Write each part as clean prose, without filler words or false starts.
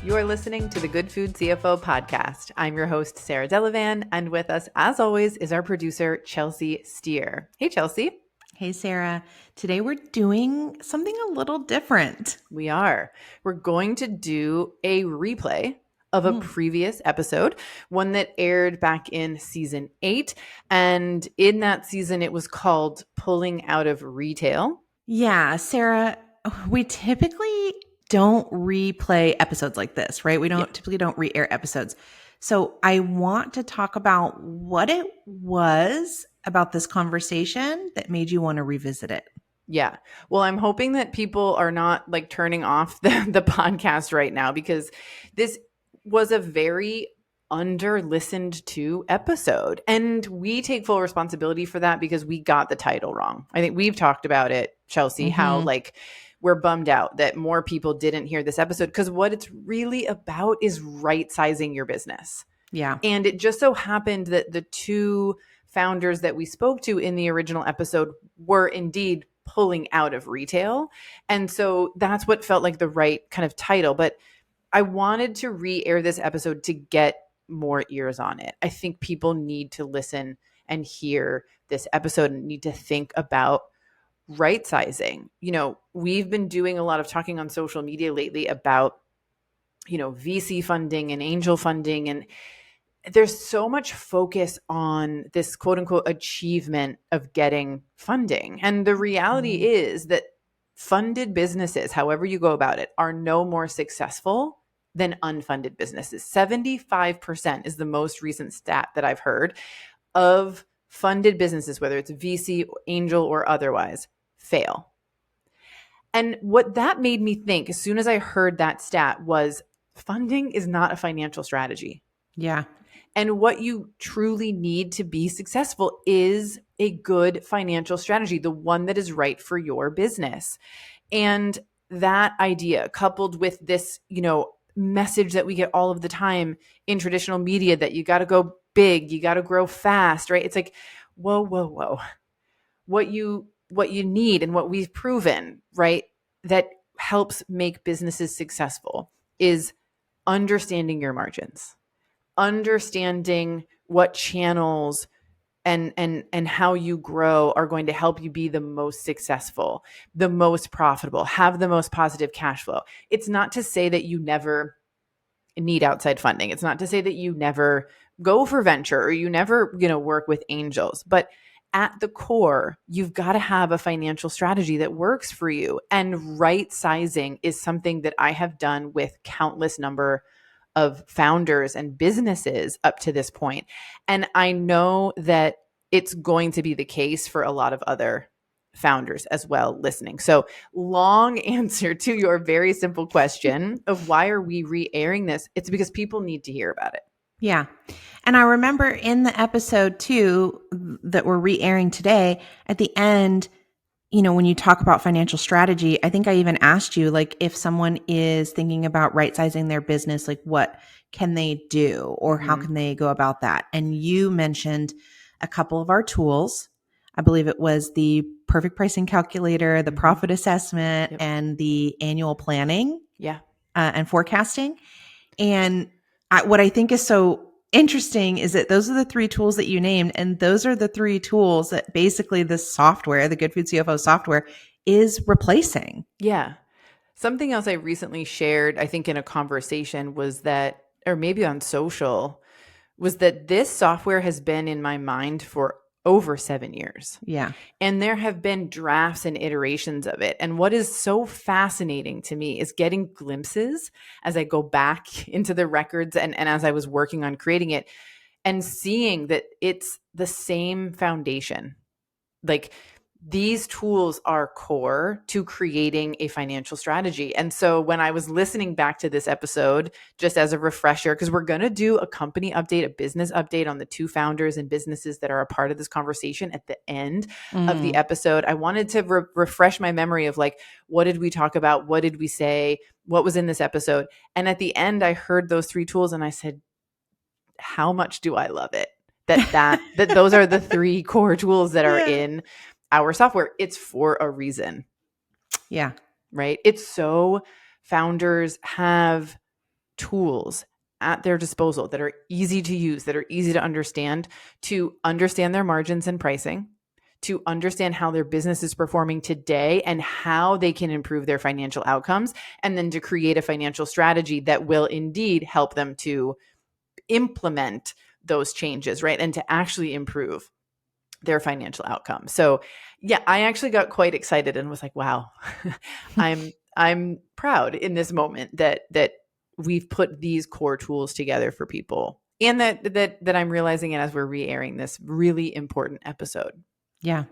You're listening to the Good Food CFO podcast. I'm your host, Sarah Delavan, and with us, as always, is our producer, Chelsea Steer. Hey, Chelsea. Hey, Sarah. Today we're doing something a little different. We are. We're going to do a replay of a previous episode, one that aired back in season 8. And in that season, it was called Pulling Out of Retail. Yeah, Sarah, we typically don't replay episodes like this, right? We typically don't re-air episodes. So I want to talk about what it was about this conversation that made you want to revisit it. Yeah. Well, I'm hoping that people are not like turning off the podcast right now, because this was a very under listened to episode. And we take full responsibility for that because we got the title wrong. I think we've talked about it, Chelsea, how like we're bummed out that more people didn't hear this episode, because what it's really about is right sizing your business. Yeah. And it just so happened that the two founders that we spoke to in the original episode were indeed pulling out of retail. And so that's what felt like the right kind of title. But I wanted to re-air this episode to get more ears on it. I think people need to listen and hear this episode and need to think about right sizing. You know, we've been doing a lot of talking on social media lately about, you know, VC funding and angel funding, and there's so much focus on this quote unquote achievement of getting funding. And the reality is that funded businesses, however you go about it, are no more successful than unfunded businesses. 75% is the most recent stat that I've heard of funded businesses, whether it's VC, angel, or otherwise, fail. And what that made me think as soon as I heard that stat was funding is not a financial strategy. Yeah. And what you truly need to be successful is a good financial strategy, the one that is right for your business. And that idea, coupled with this, you know, message that we get all of the time in traditional media that you got to go big, you got to grow fast, right? It's like, whoa, whoa, whoa. What you need and what we've proven, right, that helps make businesses successful is understanding your margins, understanding what channels and how you grow are going to help you be the most successful, the most profitable, have the most positive cash flow. It's not to say that you never need outside funding. It's not to say that you never go for venture or you never, you know, work with angels, but at the core, you've got to have a financial strategy that works for you. And right sizing is something that I have done with countless number of founders and businesses up to this point. And I know that it's going to be the case for a lot of other founders as well listening. So, long answer to your very simple question of why are we re-airing this? It's because people need to hear about it. Yeah. And I remember in the episode too that we're re-airing today, at the end, you know, when you talk about financial strategy, I think I even asked you, like, if someone is thinking about right sizing their business, like what can they do or how can they go about that? And you mentioned a couple of our tools. I believe it was the perfect pricing calculator, the profit assessment, and the annual planning and forecasting. And what I think is so interesting is that those are the 3 tools that you named. And those are the 3 tools that basically this software, the Good Food CFO software, is replacing. Yeah. Something else I recently shared, I think in a conversation, was that, or maybe on social, was that this software has been in my mind for over 7 years. Yeah. And there have been drafts and iterations of it. And what is so fascinating to me is getting glimpses as I go back into the records and as I was working on creating it and seeing that it's the same foundation. Like, these tools are core to creating a financial strategy. And so when I was listening back to this episode, just as a refresher, because we're going to do a company update, a business update on the 2 founders and businesses that are a part of this conversation at the end of the episode, I wanted to refresh my memory of like, what did we talk about? What did we say? What was in this episode? And at the end, I heard those 3 tools and I said, how much do I love it? That those are the 3 core tools that are in our software. It's for a reason. Yeah. Right? It's so founders have tools at their disposal that are easy to use, that are easy to understand their margins and pricing, to understand how their business is performing today and how they can improve their financial outcomes, and then to create a financial strategy that will indeed help them to implement those changes, right? And to actually improve their financial outcomes. So yeah, I actually got quite excited and was like, wow, I'm proud in this moment that we've put these core tools together for people, and that I'm realizing it as we're re-airing this really important episode. Yeah.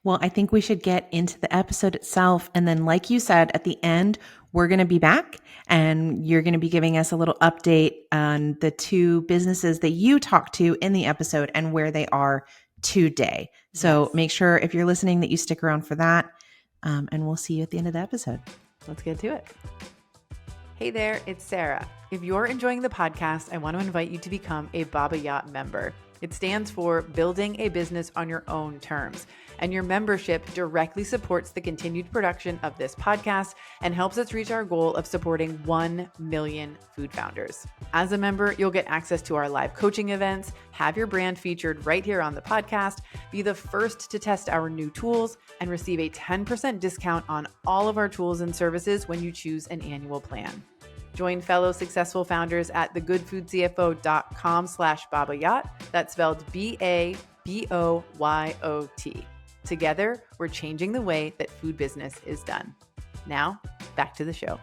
Well, I think we should get into the episode itself. And then, like you said, at the end, we're going to be back and you're going to be giving us a little update on the two businesses that you talked to in the episode and where they are today. So Yes. make sure if you're listening that you stick around for that. And we'll see you at the end of the episode. Let's get to it. Hey there, it's Sarah. If you're enjoying the podcast, I want to invite you to become a Baba Yacht member. It stands for Building a Business on Your Own Terms. And your membership directly supports the continued production of this podcast and helps us reach our goal of supporting 1 million food founders. As a member, you'll get access to our live coaching events, have your brand featured right here on the podcast, be the first to test our new tools, and receive a 10% discount on all of our tools and services when you choose an annual plan. Join fellow successful founders at thegoodfoodcfo.com/Baba Yacht. That's spelled BABOYOT. Together, we're changing the way that food business is done. Now, back to the show.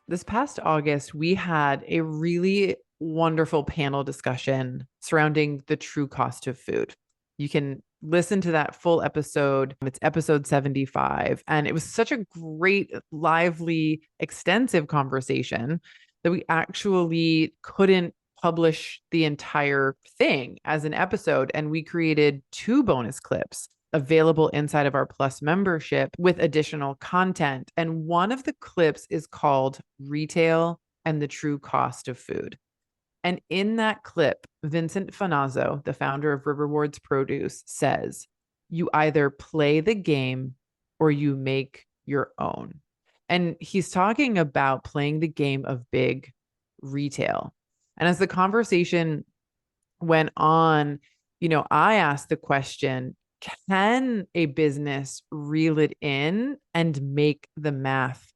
This past August, we had a really wonderful panel discussion surrounding the true cost of food. You can listen to that full episode. It's episode 75. And it was such a great, lively, extensive conversation that we actually couldn't publish the entire thing as an episode. And we created 2 bonus clips available inside of our Plus membership with additional content. And one of the clips is called Retail and the True Cost of Food. And in that clip, Vincent Fanazzo, the founder of Riverwards Produce, says, you either play the game or you make your own. And he's talking about playing the game of big retail. And as the conversation went on, I asked the question, can a business reel it in and make the math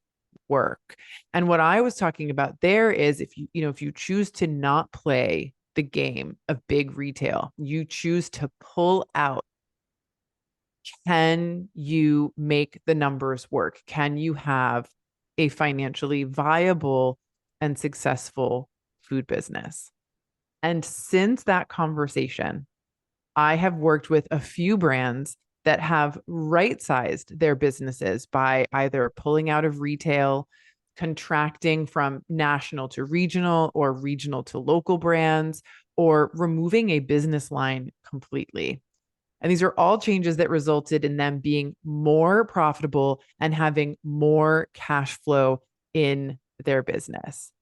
work? And what I was talking about there is if you choose to not play the game of big retail, you choose to pull out, can you make the numbers work? Can you have a financially viable and successful food business? And since that conversation, I have worked with a few brands that have right-sized their businesses by either pulling out of retail, contracting from national to regional or regional to local brands, or removing a business line completely. And these are all changes that resulted in them being more profitable and having more cash flow in their business.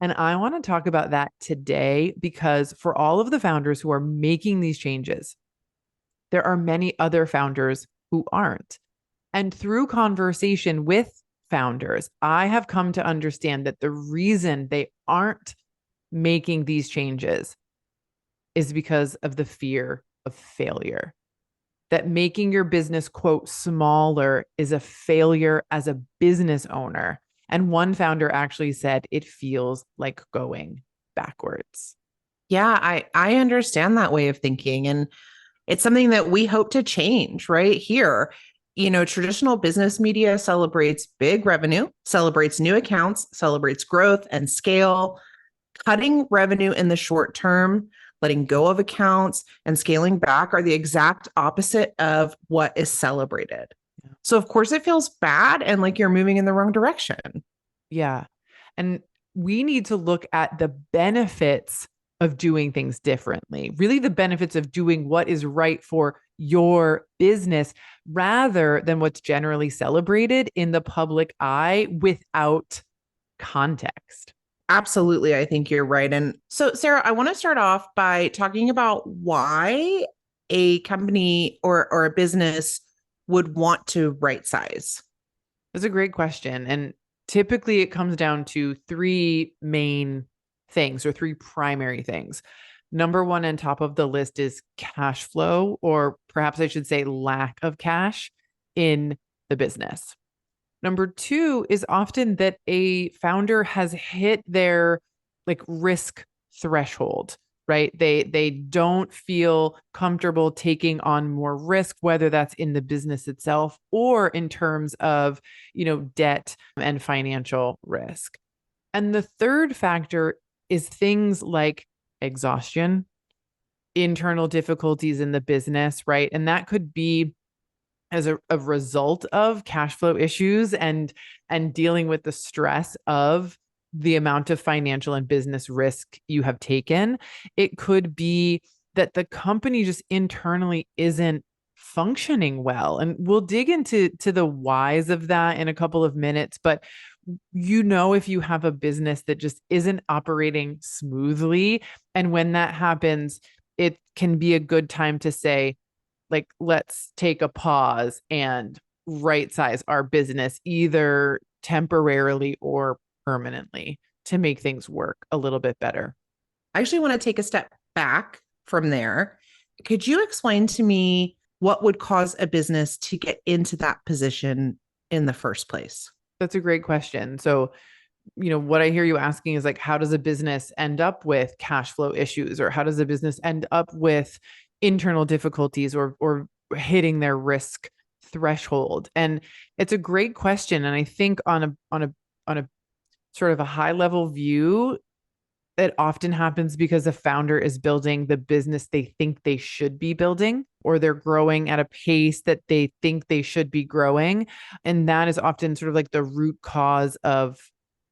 And I want to talk about that today because for all of the founders who are making these changes, there are many other founders who aren't. And through conversation with founders, I have come to understand that the reason they aren't making these changes is because of the fear of failure. That making your business, quote, smaller is a failure as a business owner. And one founder actually said it feels like going backwards. Yeah, I understand that way of thinking. And it's something that we hope to change right here. Traditional business media celebrates big revenue, celebrates new accounts, celebrates growth and scale. Cutting revenue in the short term, letting go of accounts, and scaling back are the exact opposite of what is celebrated. Yeah. So, of course, it feels bad and like you're moving in the wrong direction. Yeah. And we need to look at the benefits of doing things differently, really the benefits of doing what is right for your business rather than what's generally celebrated in the public eye without context. Absolutely. I think you're right. And so, Sarah, I want to start off by talking about why a company or a business would want to right size. That's a great question. And Typically, it comes down to three main things or three primary things. Number one on top of the list is cash flow, or perhaps I should say lack of cash in the business. Number two is often that a founder has hit their like risk threshold, right? They don't feel comfortable taking on more risk, whether that's in the business itself or in terms of, debt and financial risk. And the third factor is things like exhaustion, internal difficulties in the business, right? And that could be as a result of cash flow issues and dealing with the stress of the amount of financial and business risk you have taken. It could be that the company just internally isn't functioning well. And we'll dig into the whys of that in a couple of minutes, but if you have a business that just isn't operating smoothly, and when that happens, it can be a good time to say, like, let's take a pause and right size our business either temporarily or permanently to make things work a little bit better. I actually want to take a step back from there. Could you explain to me what would cause a business to get into that position in the first place? That's a great question. So, what I hear you asking is like, how does a business end up with cash flow issues, or how does a business end up with internal difficulties or hitting their risk threshold? And it's a great question. And I think on a sort of a high level view, it often happens because a founder is building the business they think they should be building, or they're growing at a pace that they think they should be growing. And that is often sort of like the root cause of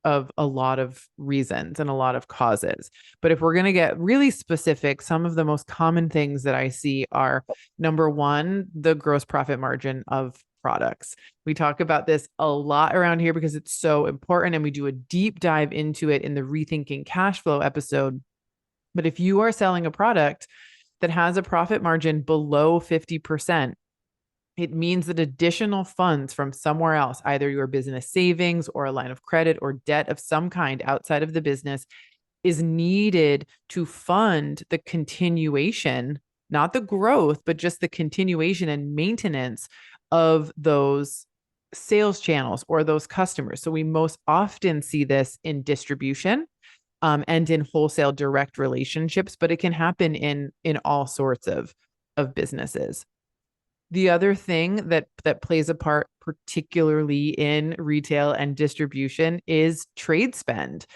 a lot of reasons and a lot of causes. But if we're going to get really specific, some of the most common things that I see are: number one, the gross profit margin of products. We talk about this a lot around here because it's so important, and we do a deep dive into it in the Rethinking Cash Flow episode. But if you are selling a product that has a profit margin below 50%, it means that additional funds from somewhere else, either your business savings or a line of credit or debt of some kind outside of the business, is needed to fund the continuation, not the growth, but just the continuation and maintenance of those sales channels or those customers. So we most often see this in distribution, and in wholesale direct relationships, but it can happen in all sorts of businesses. The other thing that plays a part, particularly in retail and distribution, is trade spend.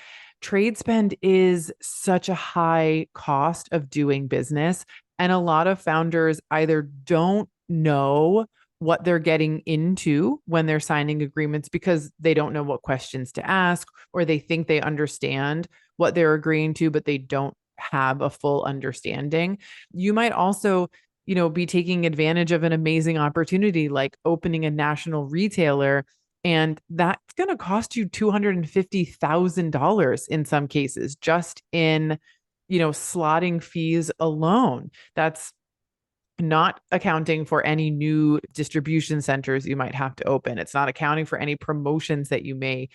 Trade spend is such a high cost of doing business, and a lot of founders either don't know what they're getting into when they're signing agreements because they don't know what questions to ask, or they think they understand what they're agreeing to, but they don't have a full understanding. You might also be taking advantage of an amazing opportunity like opening a national retailer. And that's going to cost you $250,000 in some cases, just in, slotting fees alone. That's not accounting for any new distribution centers you might have to open. It's not accounting for any promotions that you may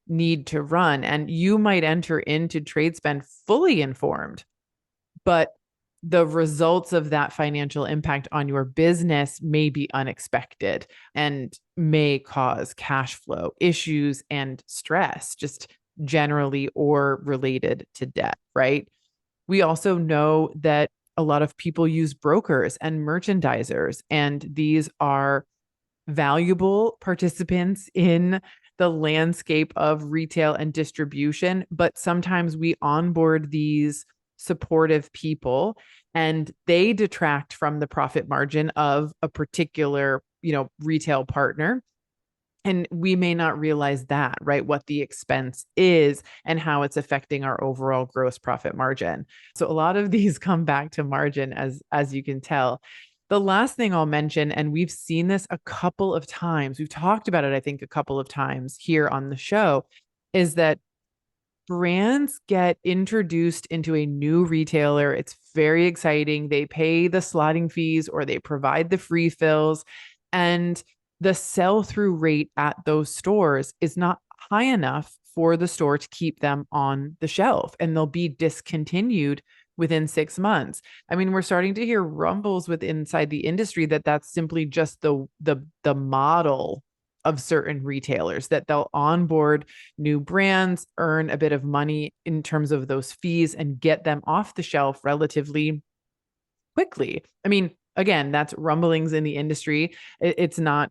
need to run. And you might enter into trade spend fully informed, but the results of that financial impact on your business may be unexpected and may cause cash flow issues and stress, just generally or related to debt, right? We also know that a lot of people use brokers and merchandisers, and these are valuable participants in the landscape of retail and distribution, but sometimes we onboard these supportive people and they detract from the profit margin of a particular, retail partner. And we may not realize that, right? What the expense is and how it's affecting our overall gross profit margin. So a lot of these come back to margin, as you can tell. The last thing I'll mention, and we've seen this a couple of times, we've talked about it, I think, a couple of times here on the show, is that brands get introduced into a new retailer. It's very exciting. They pay the slotting fees or they provide the free fills, and the sell through rate at those stores is not high enough for the store to keep them on the shelf, and they'll be discontinued within 6 months. I mean, we're starting to hear rumbles with inside the industry that that's simply just the model of certain retailers, that they'll onboard new brands, earn a bit of money in terms of those fees, and get them off the shelf relatively quickly. I mean, again, that's rumblings in the industry. It's not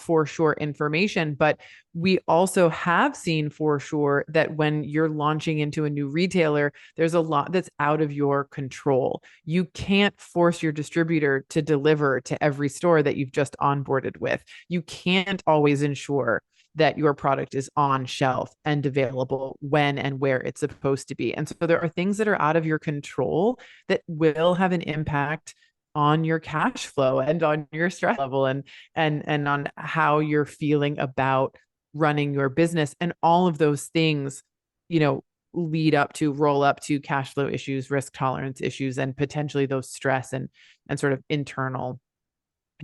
for sure information, but we also have seen for sure that when you're launching into a new retailer, there's a lot that's out of your control. You can't force your distributor to deliver to every store that you've just onboarded with. You can't always ensure that your product is on shelf and available when and where it's supposed to be. And so there are things that are out of your control that will have an impact on your cash flow and on your stress level, and on how you're feeling about running your business. And all of those things, you know, roll up to cash flow issues, risk tolerance issues, and potentially those stress and sort of internal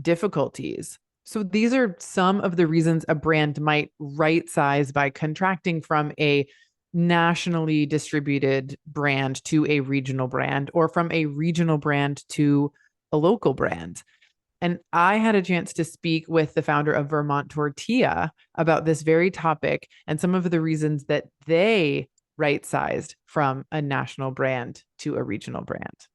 difficulties. So these are some of the reasons a brand might right size by contracting from a nationally distributed brand to a regional brand, or from a regional brand to a local brand. And I had a chance to speak with the founder of Vermont Tortilla about this very topic and some of the reasons that they right sized from a national brand to a regional brand.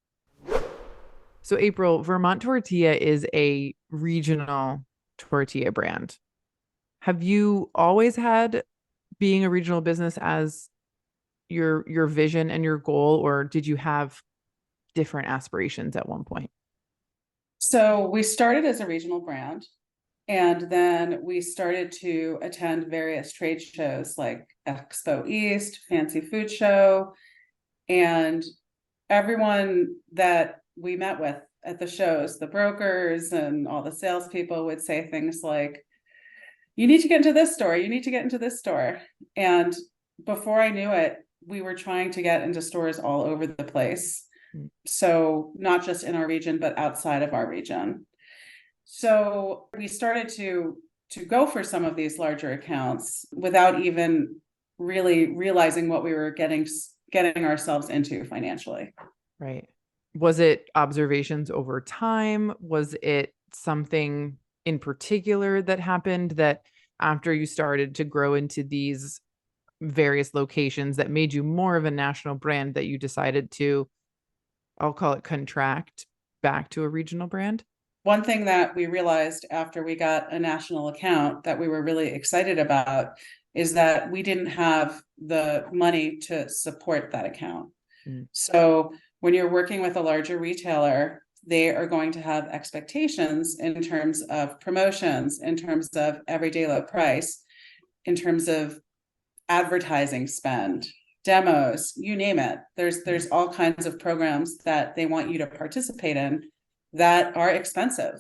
So, April, Vermont Tortilla is a regional tortilla brand. Have you always had being a regional business as your vision and your goal, or did you have different aspirations at one point? So we started as a regional brand, and then we started to attend various trade shows like Expo East, Fancy Food Show, and everyone that we met with at the shows, the brokers and all the salespeople, would say things like, "You need to get into this store, you need to get into this store." And before I knew it, we were trying to get into stores all over the place. So not just in our region, but outside of our region. So we started to go for some of these larger accounts without even really realizing what we were getting ourselves into financially. Right. Was it observations over time? Was it something in particular that happened that after you started to grow into these various locations that made you more of a national brand, that you decided to, I'll call it, contract back to a regional brand? One thing that we realized after we got a national account that we were really excited about is that we didn't have the money to support that account. So when you're working with a larger retailer, they are going to have expectations in terms of promotions, in terms of everyday low price, in terms of advertising spend, demos, you name it. There's all kinds of programs that they want you to participate in that are expensive.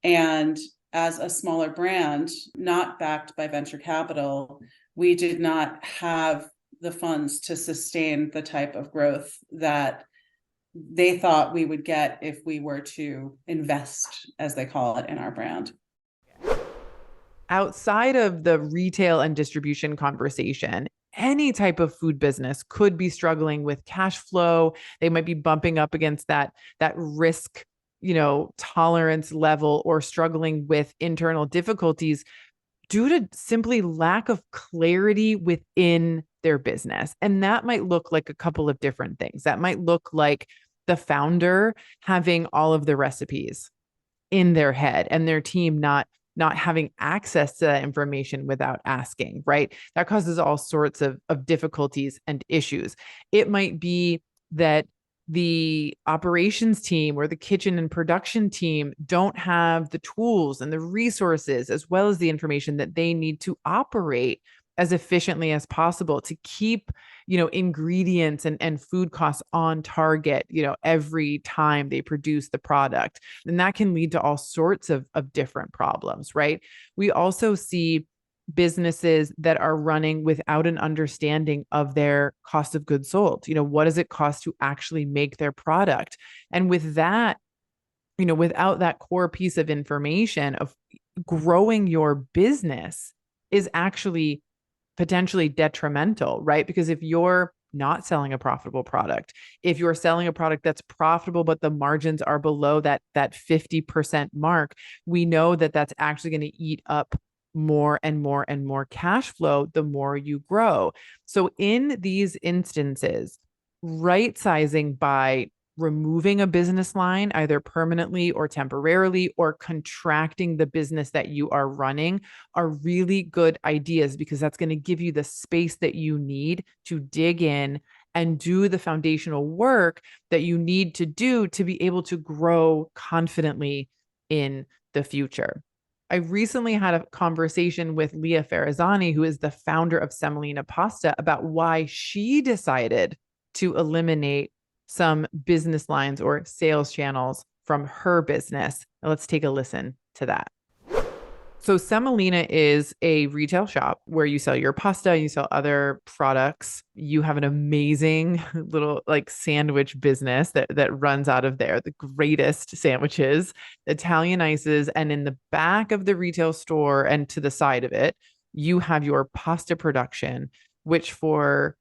And as a smaller brand, not backed by venture capital, we did not have the funds to sustain the type of growth that they thought we would get if we were to invest, as they call it, in our brand. Outside of the retail and distribution conversation, any type of food business could be struggling with cash flow. They might be bumping up against that risk, tolerance level, or struggling with internal difficulties due to simply lack of clarity within their business. And that might look like a couple of different things. That might look like the founder having all of the recipes in their head and their team not having access to that information without asking, right? That causes all sorts of difficulties and issues. It might be that the operations team or the kitchen and production team don't have the tools and the resources, as well as the information that they need to operate as efficiently as possible to keep, ingredients and food costs on target, every time they produce the product. And that can lead to all sorts of different problems, right? We also see businesses that are running without an understanding of their cost of goods sold. What does it cost to actually make their product? And with that, without that core piece of information of growing your business is actually potentially detrimental, right? Because if you're not selling a profitable product, if you're selling a product that's profitable, but the margins are below that 50% mark, we know that that's actually going to eat up more and more and more cash flow the more you grow. So in these instances, right sizing by removing a business line, either permanently or temporarily, or contracting the business that you are running, are really good ideas, because that's going to give you the space that you need to dig in and do the foundational work that you need to do to be able to grow confidently in the future. I recently had a conversation with Leah Farazani, who is the founder of Semolina Pasta, about why she decided to eliminate some business lines or sales channels from her business. Now let's take a listen to that. So Semolina is a retail shop where you sell your pasta, you sell other products. You have an amazing little like sandwich business that runs out of there, the greatest sandwiches, Italian ices, and in the back of the retail store and to the side of it, you have your pasta production, which for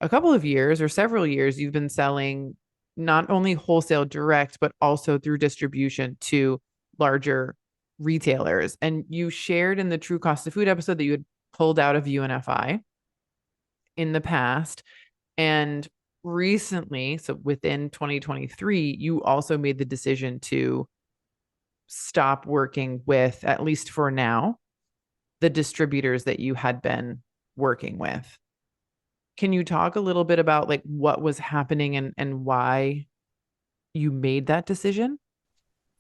a couple of years or several years you've been selling not only wholesale direct, but also through distribution to larger retailers. And you shared in the True Cost of Food episode that you had pulled out of UNFI in the past. And recently, so within 2023, you also made the decision to stop working with, at least for now, the distributors that you had been working with. Can you talk a little bit about like what was happening and why you made that decision?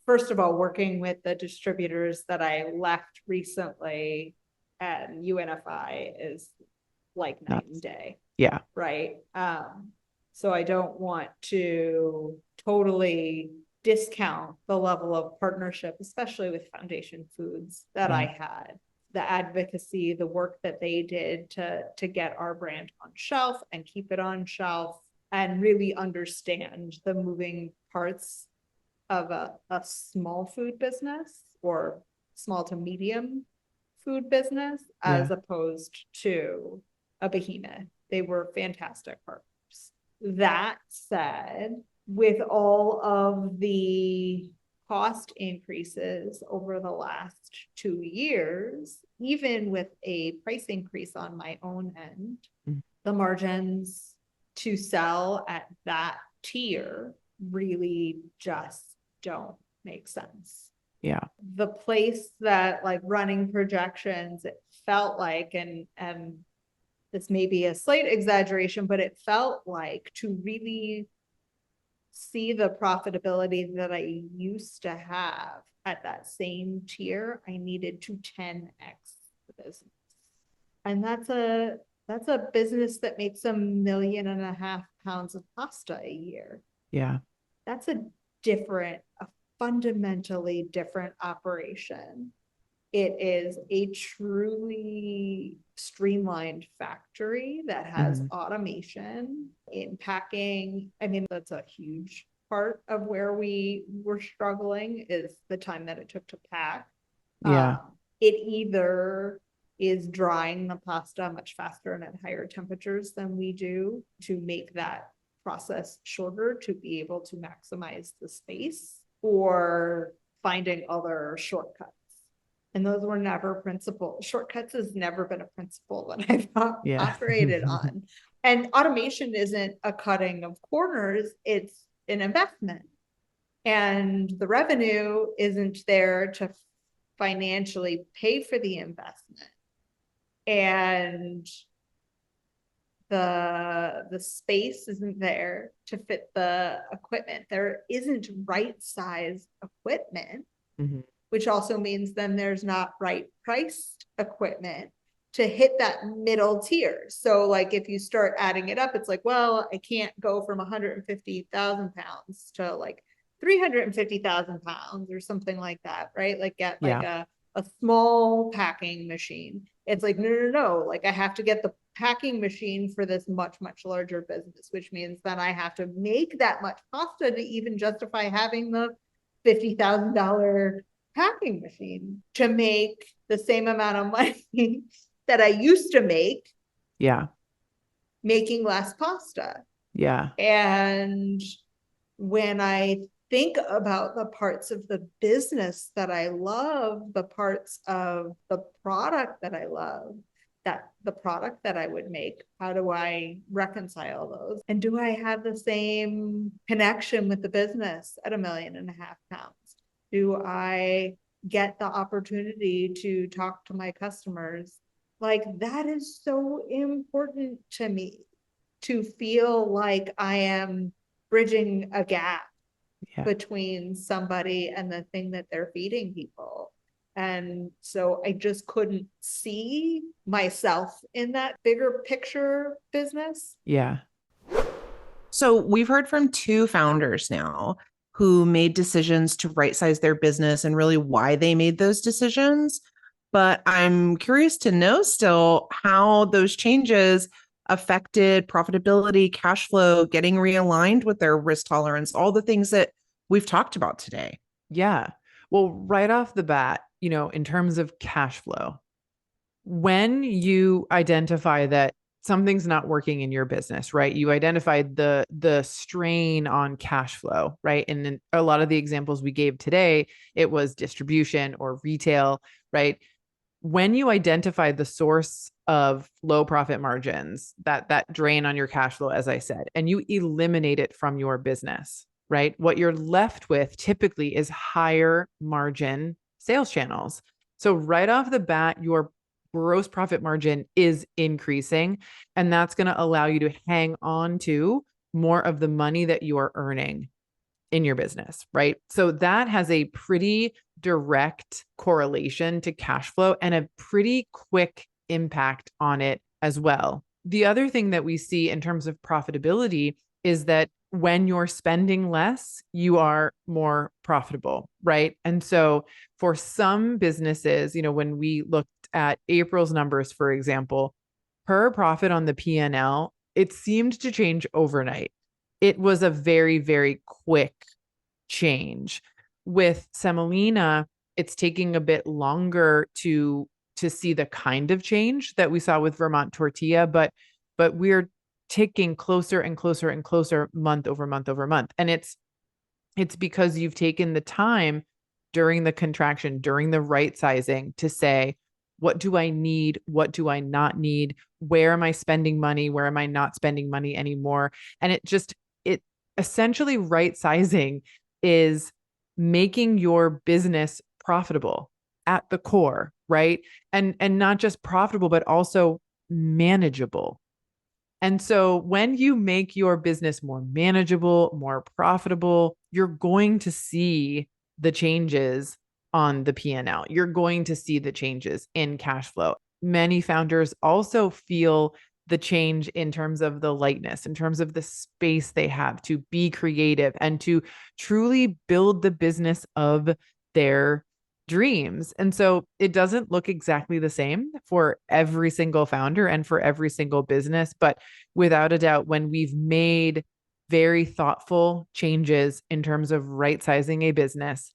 First of all, working with the distributors that I left recently at UNFI is like night and day. Yeah. Right. So I don't want to totally discount the level of partnership, especially with Foundation Foods, that I had. The advocacy, the work that they did to get our brand on shelf and keep it on shelf and really understand the moving parts of a small food business or small to medium food business as opposed to a behemoth. They were fantastic partners. That said, with all of the cost increases over the last 2 years, even with a price increase on my own end, the margins to sell at that tier really just don't make sense. Yeah. The place that like running projections, it felt like, and this may be a slight exaggeration, but it felt like to really see the profitability that I used to have at that same tier, I needed to 10x the business. And that's a business that makes 1.5 million pounds of pasta a year. Yeah. That's a fundamentally different operation. It is a truly streamlined factory that has automation in packing. I mean, that's a huge part of where we were struggling is the time that it took to pack. Yeah. It either is drying the pasta much faster and at higher temperatures than we do to make that process shorter to be able to maximize the space, or finding other shortcuts. And those were never principles. Shortcuts has never been a principle that I've operated on. And automation isn't a cutting of corners, it's an investment. And the revenue isn't there to financially pay for the investment. And the space isn't there to fit the equipment. There isn't right size equipment, which also means then there's not right priced equipment to hit that middle tier. So like if you start adding it up, it's like, well, I can't go from 150,000 pounds to like 350,000 pounds or something like that, right? Like get like a small packing machine. It's like, no. Like I have to get the packing machine for this much, much larger business, which means that I have to make that much pasta to even justify having the $50,000 packing machine to make the same amount of money that I used to make Yeah. making less pasta. Yeah. And when I think about the parts of the business that I love, the parts of the product that I love, that the product that I would make, how do I reconcile those? And do I have the same connection with the business at £1.5 million? Do I get the opportunity to talk to my customers? Like, that is so important to me, to feel like I am bridging a gap between somebody and the thing that they're feeding people. And so I just couldn't see myself in that bigger picture business. Yeah. So we've heard from two founders now who made decisions to right size their business and really why they made those decisions. But I'm curious to know still how those changes affected profitability, cash flow, getting realigned with their risk tolerance, all the things that we've talked about today. Yeah. Well, right off the bat, in terms of cash flow, when you identify that something's not working in your business, right? You identified the strain on cash flow, right? And in a lot of the examples we gave today, it was distribution or retail, right? When you identify the source of low profit margins, that drain on your cash flow, as I said, and you eliminate it from your business, right? What you're left with typically is higher margin sales channels. So right off the bat, your gross profit margin is increasing, and that's going to allow you to hang on to more of the money that you are earning in your business, right? So that has a pretty direct correlation to cash flow and a pretty quick impact on it as well. The other thing that we see in terms of profitability is that when you're spending less, you are more profitable, right? And so for some businesses, when we looked at April's numbers, for example, her profit on the P&L, it seemed to change overnight. It was a very, very quick change. With Semolina, it's taking a bit longer to see the kind of change that we saw with Vermont Tortilla, but we're ticking closer and closer and closer month over month over month. And it's because you've taken the time during the contraction, during the right sizing, to say, what do I need? What do I not need? Where am I spending money? Where am I not spending money anymore? And it essentially, right sizing is making your business profitable at the core, right? And not just profitable, but also manageable. And so when you make your business more manageable, more profitable, you're going to see the changes on the P&L. You're going to see the changes in cash flow. Many founders also feel the change in terms of the lightness, in terms of the space they have to be creative and to truly build the business of their dreams. And so it doesn't look exactly the same for every single founder and for every single business, but without a doubt, when we've made very thoughtful changes in terms of right sizing a business,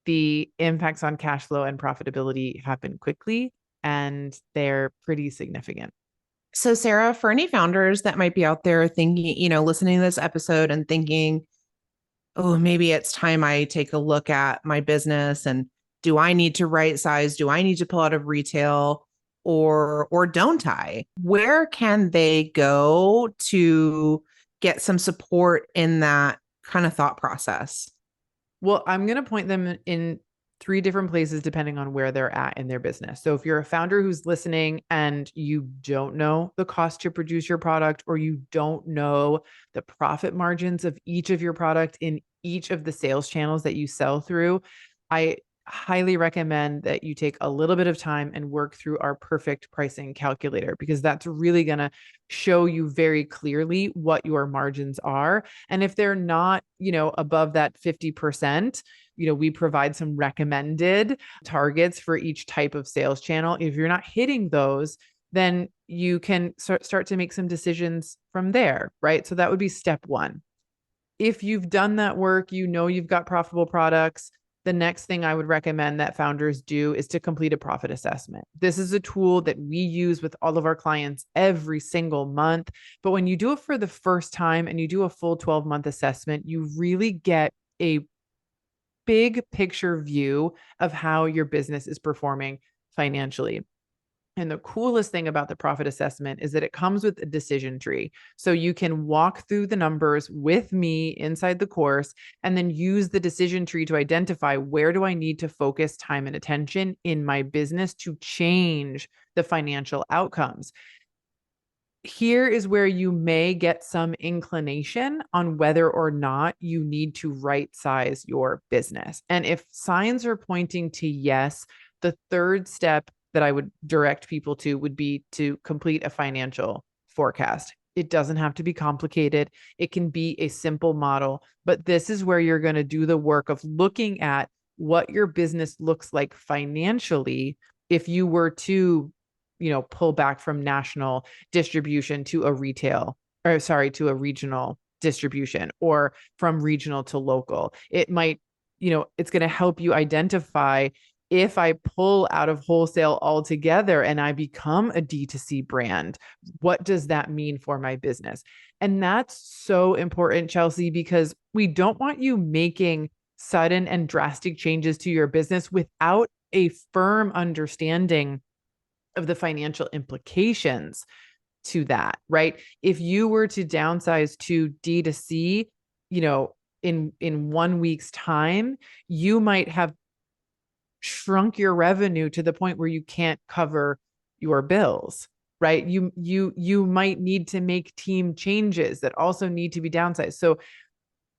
the impacts on cash flow and profitability happen quickly, and they're pretty significant. So, Sarah, for any founders that might be out there thinking, listening to this episode and thinking, oh, maybe it's time I take a look at my business, and do I need to right size? Do I need to pull out of retail, or don't I? Where can they go to get some support in that kind of thought process? Well, I'm going to point them in 3 different places depending on where they're at in their business. So if you're a founder who's listening and you don't know the cost to produce your product, or you don't know the profit margins of each of your product in each of the sales channels that you sell through, I highly recommend that you take a little bit of time and work through our perfect pricing calculator, because that's really going to show you very clearly what your margins are. And if they're not, above that 50%, we provide some recommended targets for each type of sales channel. If you're not hitting those, then you can start to make some decisions from there, right? So that would be step 1. If you've done that work, you've got profitable products, the next thing I would recommend that founders do is to complete a profit assessment. This is a tool that we use with all of our clients every single month. But when you do it for the first time and you do a full 12-month assessment, you really get a big picture view of how your business is performing financially. And the coolest thing about the profit assessment is that it comes with a decision tree. So you can walk through the numbers with me inside the course and then use the decision tree to identify where do I need to focus time and attention in my business to change the financial outcomes. Here is where you may get some inclination on whether or not you need to right size your business. And if signs are pointing to yes, the third step that I would direct people to would be to complete a financial forecast. It doesn't have to be complicated. It can be a simple model, but this is where you're going to do the work of looking at what your business looks like financially if you were to, pull back from national distribution to a regional distribution, or from regional to local. It might, it's going to help you identify, if I pull out of wholesale altogether and I become a D2C brand, what does that mean for my business? And that's so important, Chelsea, because we don't want you making sudden and drastic changes to your business without a firm understanding of the financial implications to that, right? If you were to downsize to D2C, in 1 week's time, you might have shrunk your revenue to the point where you can't cover your bills, right? You might need to make team changes that also need to be downsized. So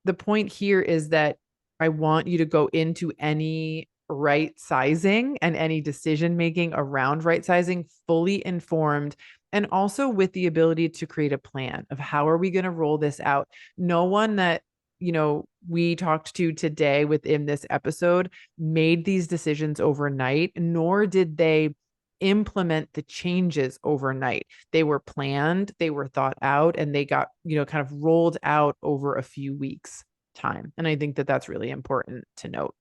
the point here is that I want you to go into any right sizing and any decision making around right sizing fully informed, and also with the ability to create a plan of how are we going to roll this out. No one that we talked to today within this episode made these decisions overnight, nor did they implement the changes overnight. They were planned, they were thought out, and they got, kind of rolled out over a few weeks time. And I think that that's really important to note.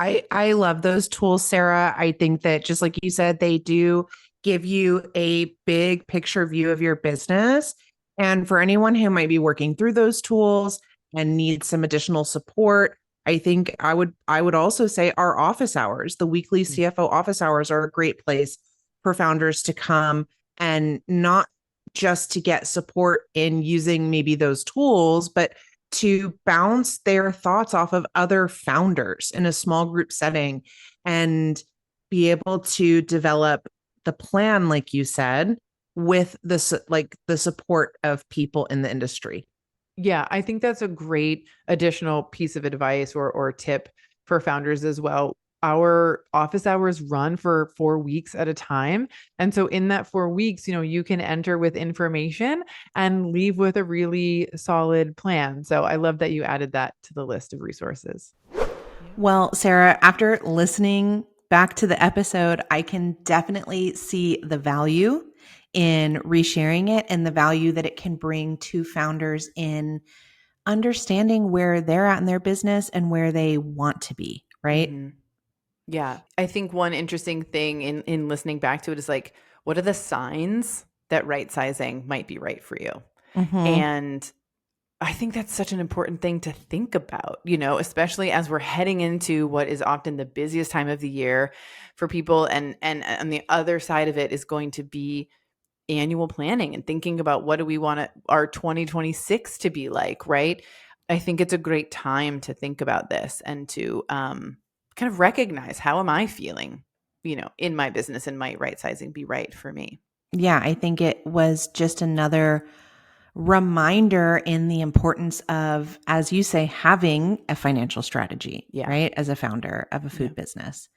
I love those tools, Sarah. I think that, just like you said, they do give you a big picture view of your business. And for anyone who might be working through those tools and needs some additional support, I think I would also say our office hours, the weekly CFO office hours, are a great place for founders to come, and not just to get support in using maybe those tools, but to bounce their thoughts off of other founders in a small group setting and be able to develop the plan, like you said, with the support of people in the industry. Yeah, I think that's a great additional piece of advice or tip for founders as well. Our office hours run for 4 weeks at a time. And so in that 4 weeks, you can enter with information and leave with a really solid plan. So I love that you added that to the list of resources. Well, Sarah, after listening back to the episode, I can definitely see the value in resharing it and the value that it can bring to founders in understanding where they're at in their business and where they want to be, right? Mm-hmm. Yeah. I think one interesting thing in listening back to it is like, what are the signs that right sizing might be right for you? Mm-hmm. And I think that's such an important thing to think about, especially as we're heading into what is often the busiest time of the year for people. And on the other side of it is going to be annual planning and thinking about what do we want our 2026 to be like, right? I think it's a great time to think about this and to kind of recognize, how am I feeling, in my business, and might right sizing be right for me? Yeah, I think it was just another reminder in the importance of, as you say, having a financial strategy, right? As a founder of a food business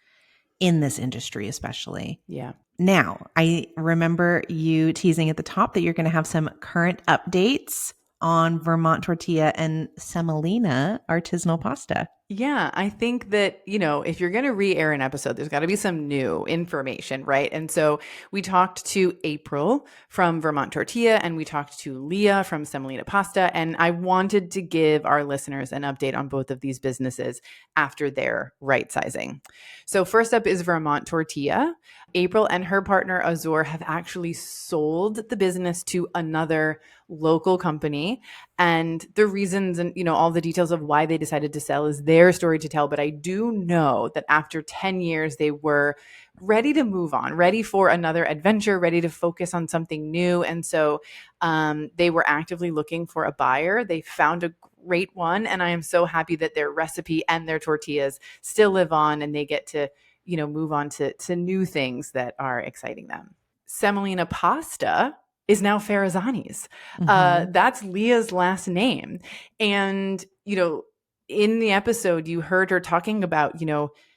in this industry, especially. Yeah. Now, I remember you teasing at the top that you're going to have some current updates on Vermont tortilla and semolina artisanal pasta. Yeah, I think that, if you're going to re-air an episode, there's got to be some new information, right? And so we talked to April from Vermont Tortilla and we talked to Leah from Semolina Pasta. And I wanted to give our listeners an update on both of these businesses after their right sizing. So first up is Vermont Tortilla. April and her partner Azur have actually sold the business to another local company, and the reasons and all the details of why they decided to sell is their story to tell. But I do know that after 10 years they were ready to move on, ready for another adventure, ready to focus on something new. And so they were actively looking for a buyer. They found a great one, and I am so happy that their recipe and their tortillas still live on and they get to move on to new things that are exciting them. Semolina Pasta is now Farazani's. That's Leah's last name. And, in the episode, you heard her talking about,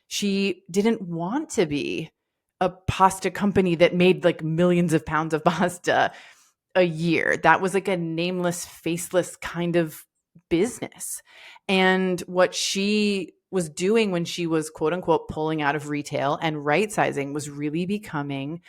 she didn't want to be a pasta company that made like millions of pounds of pasta a year. That was like a nameless, faceless kind of business. And what she was doing when she was quote unquote pulling out of retail and right sizing was really becoming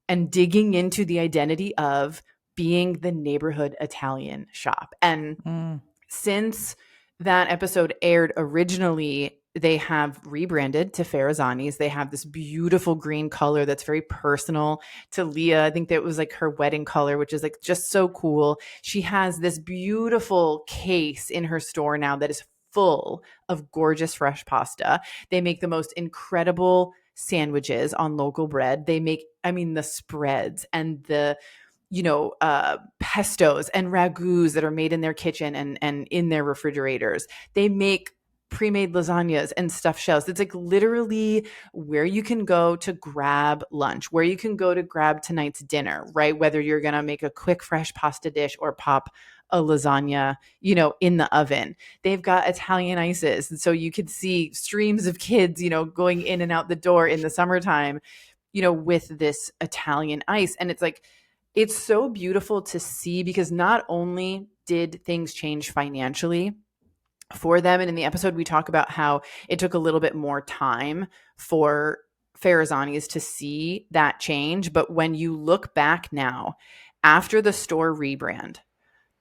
and digging into the identity of being the neighborhood Italian shop. And since that episode aired originally, they have rebranded to Farazani's. They have this beautiful green color that's very personal to Leah. I think that was like her wedding color, which is like just so cool. She has this beautiful case in her store now that is full of gorgeous fresh pasta. They make the most incredible sandwiches on local bread. They make, the spreads and the pestos and ragouts that are made in their kitchen and in their refrigerators. They make pre-made lasagnas and stuffed shells. It's like literally where you can go to grab lunch, where you can go to grab tonight's dinner, right? Whether you're going to make a quick fresh pasta dish or pop a lasagna, in the oven. They've got Italian ices. And so you could see streams of kids, going in and out the door in the summertime, with this Italian ice. And it's like, it's so beautiful to see because not only did things change financially for them, and in the episode we talk about how it took a little bit more time for Farazani's to see that change, but when you look back now after the store rebrand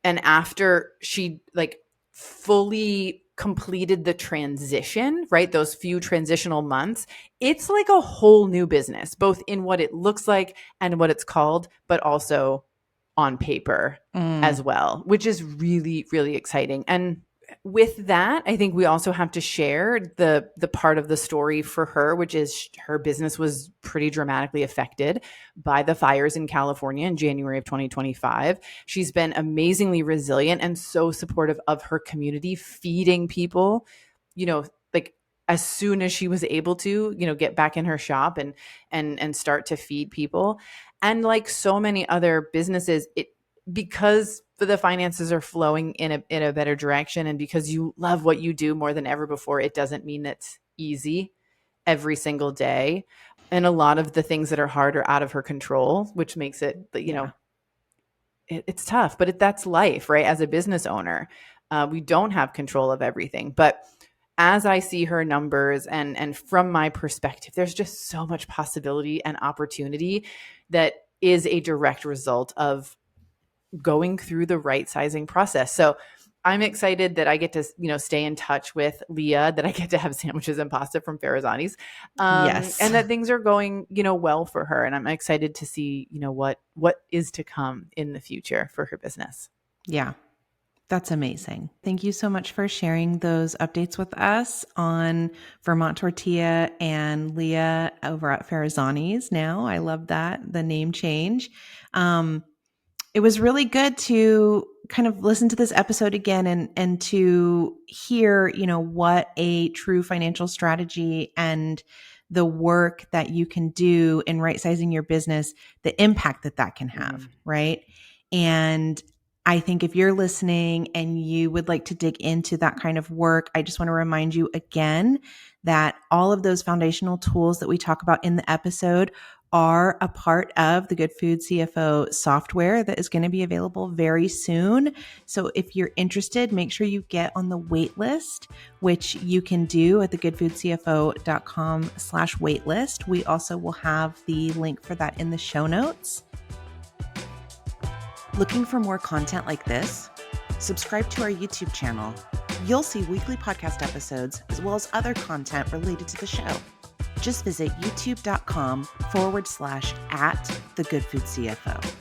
and after she like fully completed the transition, right? Those few transitional months, it's like a whole new business, both in what it looks like and what it's called, but also on paper as well, which is really, really exciting. And with that, I think we also have to share the part of the story for her, which is her business was pretty dramatically affected by the fires in California in January of 2025. She's been amazingly resilient and so supportive of her community, feeding people, like as soon as she was able to, get back in her shop and start to feed people. And like so many other businesses, because the finances are flowing in a better direction and because you love what you do more than ever before, it doesn't mean it's easy every single day. And a lot of the things that are hard are out of her control, which makes it, it's tough, but that's life, right? As a business owner, we don't have control of everything. But as I see her numbers and from my perspective, there's just so much possibility and opportunity that is a direct result of going through the right sizing process. So I'm excited that I get to, stay in touch with Leah, that I get to have sandwiches and pasta from Farazani's, Yes. and that things are going, well for her. And I'm excited to see, what is to come in the future for her business. Yeah. That's amazing. Thank you so much for sharing those updates with us on Vermont Tortilla and Leah over at Farazani's now. I love that, the name change. It was really good to kind of listen to this episode again and to hear, what a true financial strategy and the work that you can do in right sizing your business, the impact that can have, right? And I think if you're listening and you would like to dig into that kind of work, I just want to remind you again that all of those foundational tools that we talk about in the episode are a part of the Good Food CFO software that is going to be available very soon. So if you're interested, make sure you get on the wait list, which you can do at thegoodfoodcfo.com/waitlist. We also will have the link for that in the show notes. Looking for more content like this? Subscribe to our YouTube channel. You'll see weekly podcast episodes as well as other content related to the show. Just visit youtube.com/@thegoodfoodcfo.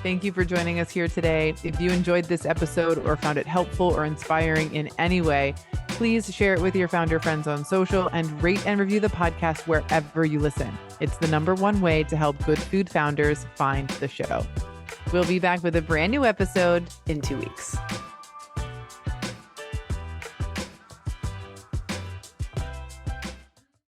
Thank you for joining us here today. If you enjoyed this episode or found it helpful or inspiring in any way, please share it with your founder friends on social and rate and review the podcast wherever you listen. It's the #1 way to help good food founders find the show. We'll be back with a brand new episode in 2 weeks.